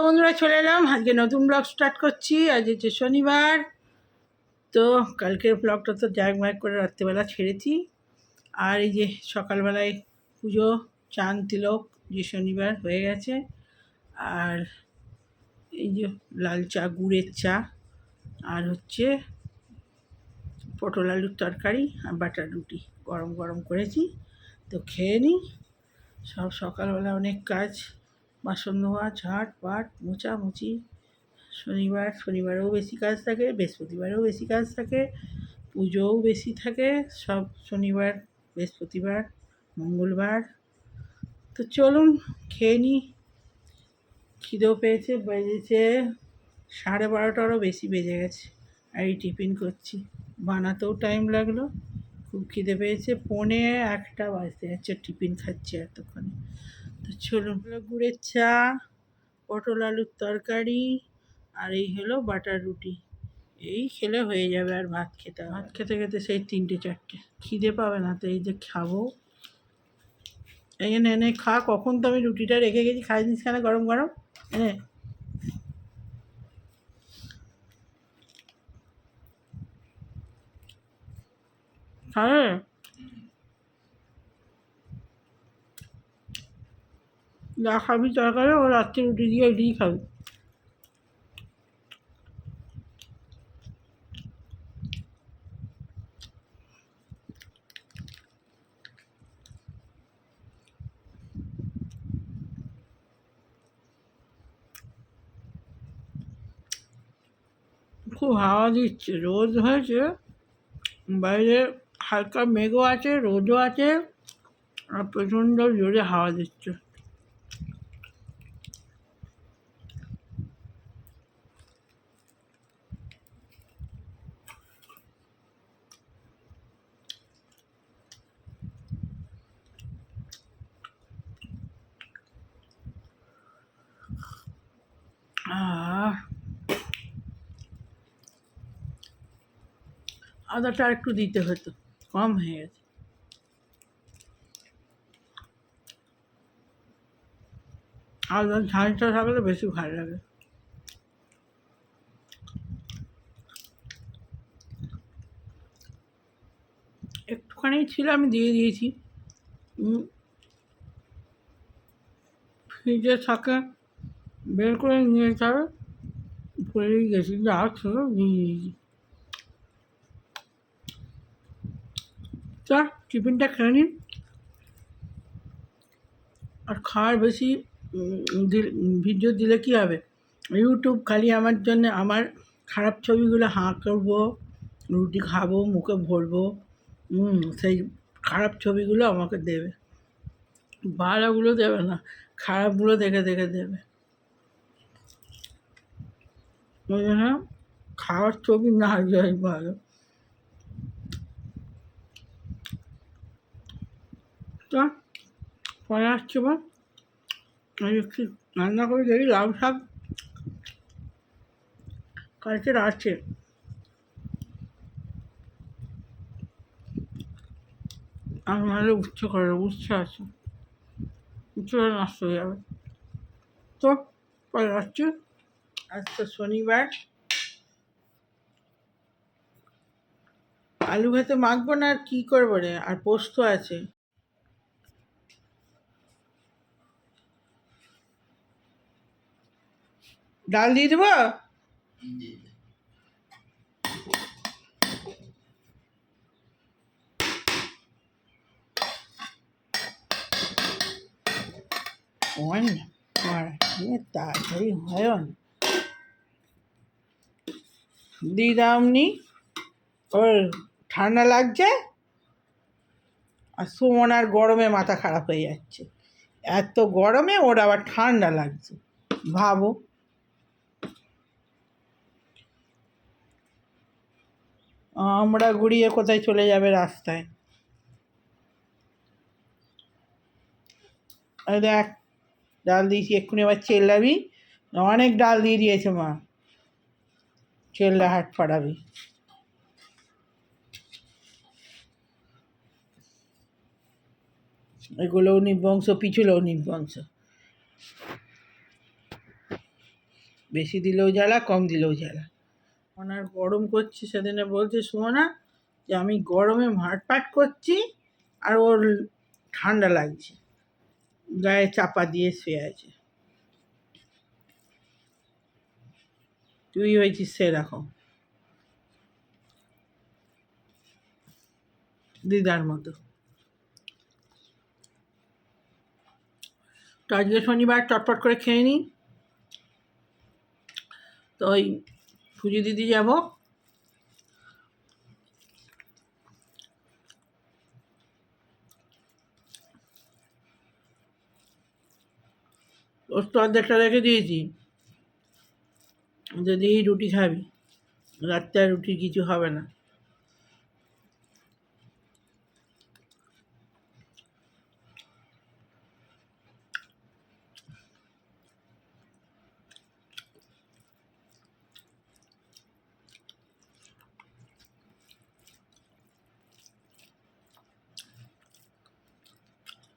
বন্ধুরা চলে এলাম, আজকে নতুন ব্লগ স্টার্ট করছি। আজ হচ্ছে শনিবার। তো কালকের ব্লগটা তো জ্যাকম্যাক করে রাত্রেবেলা ছেড়েছি। আর এই যে সকালবেলায় পুজো, চান তিলক যে শনিবার হয়ে গেছে। আর এই যে লাল চা, গুড়ের চা, আর হচ্ছে পটল আলুর তরকারি আর বাটার রুটি গরম গরম করেছি। তো খেয়ে নিই। সব সকালবেলা অনেক কাজ, বাসন ধোয়া, ঝাঁট পাট, মোছামুছি। শনিবারেও বেশি কাজ থাকে, বৃহস্পতিবারেও বেশি কাজ থাকে, পুজোও বেশি থাকে। সব শনিবার, বৃহস্পতিবার, মঙ্গলবার। তো চলুন খেয়ে নিই। খিদেও পেয়েছে, বেজেছে 12:30টারও বেশি বেজে গেছে। আর এই টিফিন করছি, বানাতেও টাইম লাগলো। খুব খিদে পেয়েছে, 1:45 বাজতে যাচ্ছে, টিফিন খাচ্ছি এতক্ষণে। তো চলুন, গুড়ের চা, পটল আলুর তরকারি, আর এই হলো বাটার রুটি। এই খেলে হয়ে যাবে, আর ভাত খেতে হবে। ভাত খেতে খেতে সেই 3টে 4টে খিদে পাবে না। তো এই যে খাবো, এই এনে এনে খা। কখন তো আমি রুটিটা রেখে গেছি, খাই নিস কেন গরম গরম এনে। খাবে? যা খাবি তরকারি, ও রাত্রে রুটি দিয়ে এটাই খাবি। খুব হাওয়া দিচ্ছে, রোদ হয়েছে বাইরে, হালকা মেঘও আছে, রোদও আছে, আর প্রচণ্ড জোরে হাওয়া দিচ্ছে। আদাটা একটু দিতে হতো, কম হয়ে গেছে। আদার ঝালটা থাকলে বেশি ভালো লাগে। একটুখানি ছিল, আমি দিয়ে দিয়েছি। ফ্রিজে থাকে, বের করে নিয়ে যেতে হবে। ভুলেই গেছি, যা ছিল দিয়ে দিয়েছি। তা টিফিনটা খেয়ে নিন। আর খাওয়ার বেশি ভিডিও দিলে কী হবে? ইউটিউব খালি আমার জন্য আমার খারাপ ছবিগুলো হাঁ করবো, রুটি খাবো, মুখে ভরবো, সেই খারাপ ছবিগুলো আমাকে দেবে, ভালোগুলো দেবে না, খারাপগুলো দেখে দেখে দেবে। ওই জন্য খাওয়ার ছবি না যাই ভালো। তো পরে আসছে বা একটু রান্না করে দেখি লাউ শাক কালকের আছে। আর নাহলে উচ্ছে করে, উচ্ছে আছে, উচ্ছে করে নষ্ট হয়ে যাবে। তো পরে আসছে, আজ তো শনিবার। আলু ভাতে মাখবো না, আর কী করবো রে, আর পোস্ত আছে। ডাল দিয়ে দেবো। তাড়াতাড়ি হয় না, দিয়ে দামনি। ওর ঠান্ডা লাগছে, আর সুমন আর গরমে মাথা খারাপ হয়ে যাচ্ছে। এত গরমে ওর আবার ঠান্ডা লাগছে, ভাবো। আমরা ঘুরিয়ে কোথায় চলে যাবে রাস্তায়। আরে দেখ, ডাল দিয়েছি, এক্ষুনি আবার চেল্লাবি। অনেক ডাল দিয়ে দিয়েছে মা, চেল্লা হাট ফাড়াবি। এগুলোও নির্বংশ, পিছুলেও নির্বংশ। বেশি দিলেও জ্বালা, কম দিলেও জ্বালা। ওনার গরম করছে, সেদিনে বলছে শোনা যে আমি গরমে মাঠপাট করছি আর ওর ঠান্ডা লাগছে, গায়ে চাপা দিয়ে শুয়ে আছে। তুই হয়েছিস সেরকম দিদার মতো। তো আজকে শনিবার চটপট করে খেয়ে নিই। তো ওই পুজো দিতে যাবো। ওর তো অর্ধেকটা রেখে দিয়েছি, যদি রুটি খাবি, রাত্রে আর রুটি কিছু হবে না।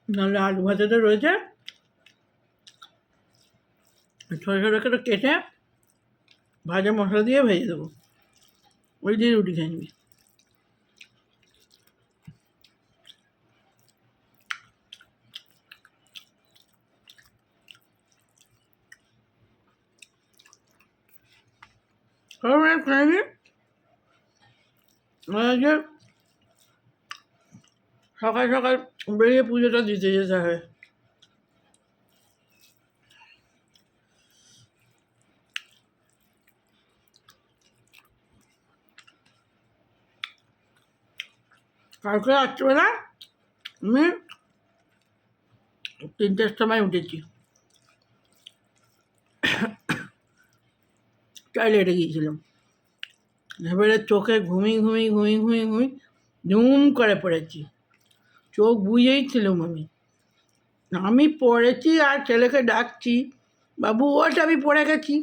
নাহলে আলু ভাজাটা রয়েছে, ছোটো ছোটো করে কেটে ভাজা মশলা দিয়ে ভেজে দেবো, ওই দিয়ে রুটি খেয়ে নিবি। খেয়ে নিবি। আজকে সকাল সকাল বেরিয়ে পুজোটা দিতে যেতে হয়। কালকে রাত্রিবেলা আমি 3টের সময় উঠেছি, টয়লেটে গিয়েছিলাম। এবারে চোখে ঘুমিয়ে ঘুমিয়ে ঘুমিয়ে ঘুমিয়ে ঘুমিয়ে ধুম করে পড়েছি, চোখ বুঝেই ছিলাম আমি পড়েছি আর ছেলেকে ডাকছি, বাবু ওঠ আমি পড়ে গেছি।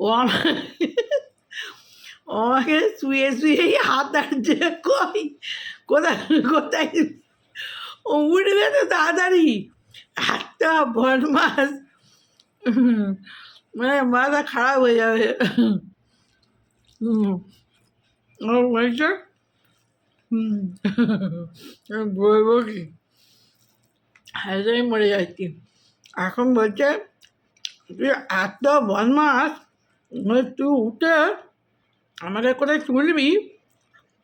ও আমাকে শুয়ে শুয়েই হাত আনছে, কই কোথায় কোথায়, ও উঠবে তো তাড়াতাড়ি, একটা বদমাস, মানে মাথা খারাপ হয়ে যাবে। বলছে বলবো কি, হাজাই মরে যাচ্ছি। এখন বলছে তুই এত বদমাস, তুই উঠে আমাকে কোথায় তুলবি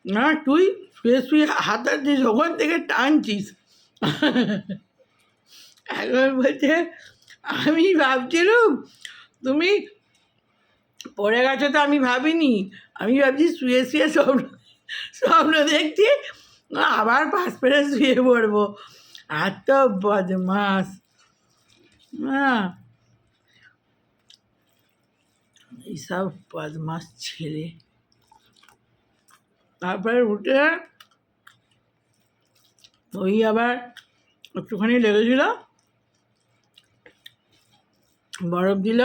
না, তুই শুয়ে শুয়ে হাতের দিস ওখান থেকে টানছিস। এখন বলছে আমি ভাবছিলাম তুমি পড়ে গেছো, তো আমি ভাবিনি, আমি ভাবছি শুয়ে শুয়ে স্বপ্ন দেখছি, আবার পাশ পেরে শুয়ে পড়বো। এত বদমাস, হ্যাঁ এইসব বদমাস ছেলে। তারপরে উঠে ওই আবার একটুখানি লেগেছিল, বরফ দিল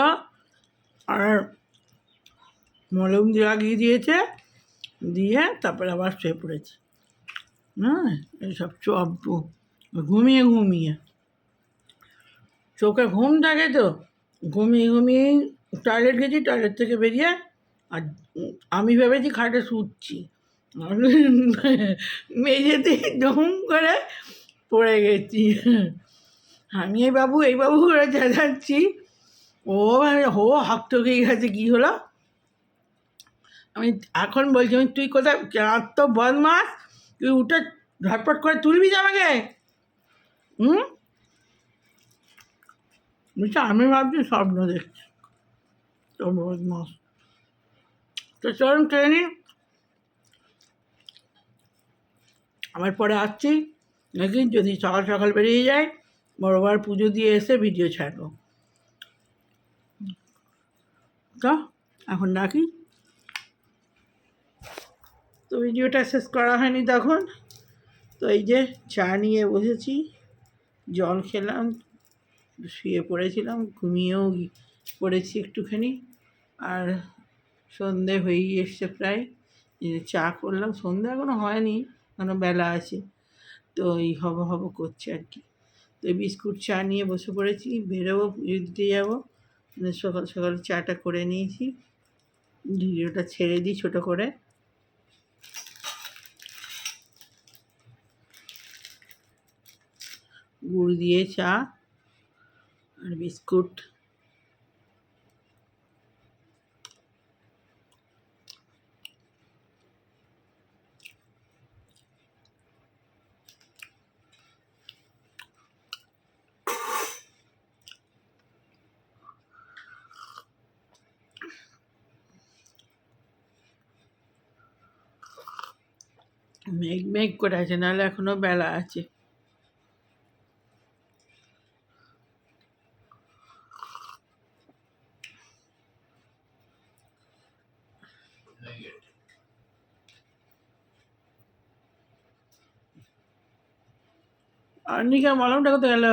আর মলম লাগিয়ে দিয়েছে, দিয়ে তারপরে আবার শুয়ে পড়েছে। হ্যাঁ এইসব চব্বু, ঘুমিয়ে ঘুমিয়ে চোখে ঘুম থাকে, তো ঘুমিয়ে ঘুমিয়েই টয়লেট গেছি, টয়লেট থেকে বেরিয়ে আর আমি ভেবেছি খাটে শুচ্ছি, মেঝেতে ডুম করে পড়ে গেছি। আমি এই বাবু করে চেঁচাচ্ছি, ও হকটকে গেছে, কী হলো। আমি এখন বলছি আমি তুই কোথায়, তো বদমাস, তুই উঠে ঝটপট করে তুলবি যে আমাকে। বলছি আমি ভাবছি স্বপ্ন দেখছি, তো বদমাস। তো চলুন খেয়ে নিন, আমার পরে আসছি নাকি, যদি সকাল সকাল বেরিয়ে যায় বড়বার পুজো দিয়ে এসে ভিডিও ছাড়বো। তো এখন রাখি। তো ভিডিওটা শেষ করা হয়নি তখন, তো এই যে চা নিয়ে বসেছি, জল খেলাম, শুয়ে পড়েছিলাম, ঘুমিয়েও পড়েছি একটুখানি, আর সন্ধে হয়েই এসছে প্রায়, চা করলাম, সন্ধে এখনও হয়নি, এখনও বেলা আছে, তো এই হব করছে আর কি। তো বিস্কুট চা নিয়ে বসে পড়েছি, বেরোবো পুজো দিতে যাবো, সকাল সকাল চাটা করে নিয়েছি, ভিডিওটা ছেড়ে দিই ছোট করে। গুড় দিয়ে চা আর বিস্কুট। মেঘ মেঘ করে আছে, নাহলে এখনো বেলা আছে। অর্ণিকা মলমটা কোথায় গেল?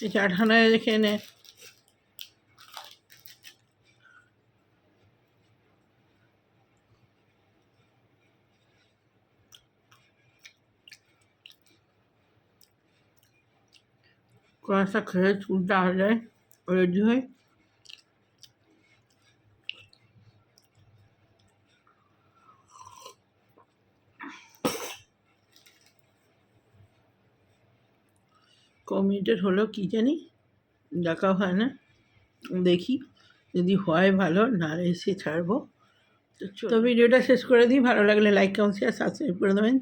এই চাটখানা খেয়ে নে। কড়াটা খেয়ে চুলটা আসলে রেডি হয়ে ক মিনিটের হলো কি জানি, দেখাও হয় না। দেখি যদি হয় ভালো, না এসে ছাড়বো। তো ভিডিওটা শেষ করে দিই। ভালো লাগলে লাইক কমেন্ট শেয়ার সাবস্ক্রাইব করে দেবেন।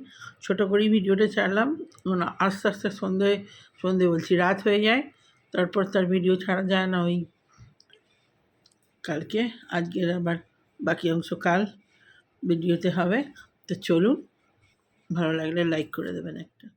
ছোটো করেই ভিডিওটা ছাড়লাম, আস্তে আস্তে সন্ধে বলছি রাত হয়ে যায়, তারপর তার ভিডিও ছাড়া যায় না। ওই কালকে, আজকের আবার বাকি অংশ কাল ভিডিওতে হবে। তো চলুন, ভালো লাগলে লাইক করে দেবেন একটা।